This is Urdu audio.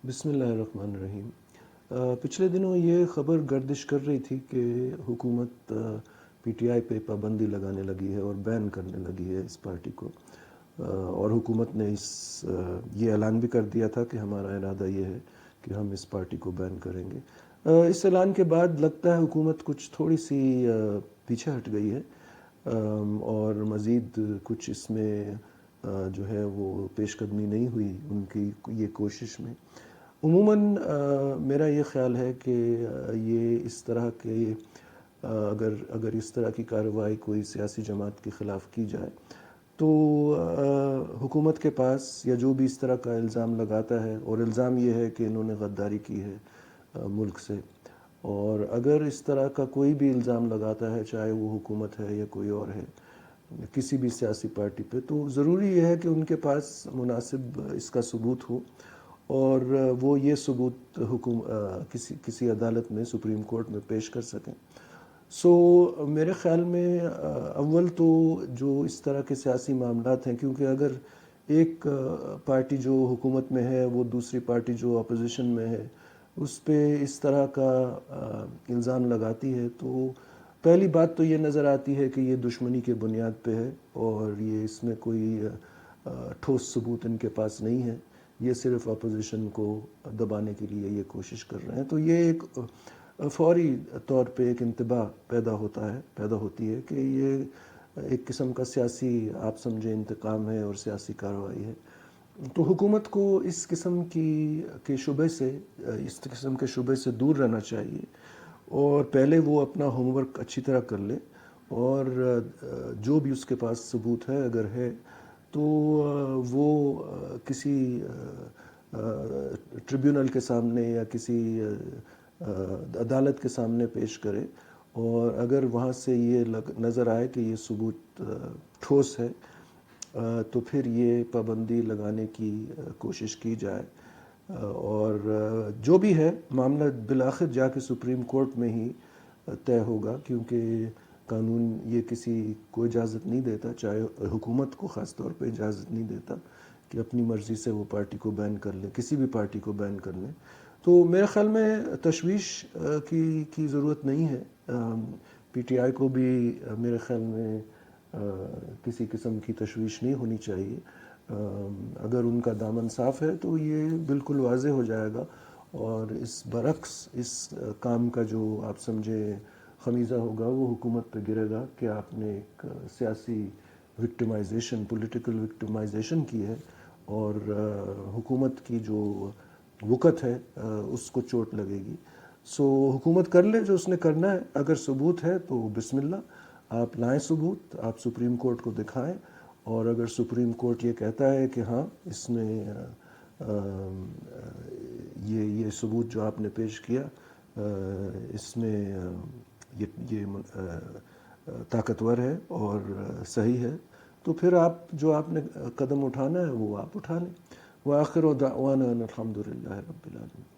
بسم اللہ الرحمن الرحیم۔ پچھلے دنوں یہ خبر گردش کر رہی تھی کہ حکومت پی ٹی آئی پہ پابندی لگانے لگی ہے اور بین کرنے لگی ہے اس پارٹی کو، اور حکومت نے یہ اعلان بھی کر دیا تھا کہ ہمارا ارادہ یہ ہے کہ ہم اس پارٹی کو بین کریں گے۔ اس اعلان کے بعد لگتا ہے حکومت کچھ تھوڑی سی پیچھے ہٹ گئی ہے، اور مزید کچھ اس میں جو ہے وہ پیش قدمی نہیں ہوئی ان کی یہ کوشش میں۔ عموماً میرا یہ خیال ہے کہ یہ اس طرح کے اگر اس طرح کی کارروائی کوئی سیاسی جماعت کے خلاف کی جائے تو حکومت کے پاس یا جو بھی اس طرح کا الزام لگاتا ہے، اور الزام یہ ہے کہ انہوں نے غداری کی ہے ملک سے، اور اگر اس طرح کا کوئی بھی الزام لگاتا ہے چاہے وہ حکومت ہے یا کوئی اور ہے کسی بھی سیاسی پارٹی پہ، تو ضروری یہ ہے کہ ان کے پاس مناسب اس کا ثبوت ہو، اور وہ یہ ثبوت کسی عدالت میں سپریم کورٹ میں پیش کر سکیں۔ میرے خیال میں اول تو جو اس طرح کے سیاسی معاملات ہیں، کیونکہ اگر ایک پارٹی جو حکومت میں ہے وہ دوسری پارٹی جو اپوزیشن میں ہے اس پہ اس طرح کا الزام لگاتی ہے، تو پہلی بات تو یہ نظر آتی ہے کہ یہ دشمنی کے بنیاد پہ ہے، اور یہ اس میں کوئی ٹھوس ثبوت ان کے پاس نہیں ہے، یہ صرف اپوزیشن کو دبانے کے لیے یہ کوشش کر رہے ہیں۔ تو یہ ایک فوری طور پہ ایک انتباہ پیدا ہوتی ہے کہ یہ ایک قسم کا سیاسی آپ سمجھیں انتقام ہے اور سیاسی کارروائی ہے۔ تو حکومت کو اس قسم کے شبے سے دور رہنا چاہیے، اور پہلے وہ اپنا ہوم ورک اچھی طرح کر لے، اور جو بھی اس کے پاس ثبوت ہے اگر ہے تو وہ کسی ٹریبیونل کے سامنے یا کسی عدالت کے سامنے پیش کرے، اور اگر وہاں سے یہ نظر آئے کہ یہ ثبوت ٹھوس ہے تو پھر یہ پابندی لگانے کی کوشش کی جائے، اور جو بھی ہے معاملہ بالآخر جا کے سپریم کورٹ میں ہی طے ہوگا، کیونکہ قانون یہ کسی کو اجازت نہیں دیتا، چاہے حکومت کو خاص طور پہ اجازت نہیں دیتا کہ اپنی مرضی سے وہ پارٹی کو بین کر لیں، کسی بھی پارٹی کو بین کر لیں۔ تو میرے خیال میں تشویش کی ضرورت نہیں ہے، پی ٹی آئی کو بھی میرے خیال میں کسی قسم کی تشویش نہیں ہونی چاہیے۔ اگر ان کا دامن صاف ہے تو یہ بالکل واضح ہو جائے گا، اور اس برعکس اس کام کا جو آپ سمجھے خمیزہ ہوگا وہ حکومت پہ گرے گا کہ آپ نے ایک سیاسی وکٹمائزیشن، پولیٹیکل وکٹمائزیشن کی ہے، اور حکومت کی جو وقت ہے اس کو چوٹ لگے گی۔ حکومت کر لے جو اس نے کرنا ہے، اگر ثبوت ہے تو بسم اللہ آپ لائیں ثبوت، آپ سپریم کورٹ کو دکھائیں، اور اگر سپریم کورٹ یہ کہتا ہے کہ ہاں اس میں یہ ثبوت جو آپ نے پیش کیا اس میں یہ طاقتور ہے اور صحیح ہے، تو پھر آپ نے قدم اٹھانا ہے وہ آپ اٹھا لیں۔ وآخر دعوانا الحمد للہ رب العالمین۔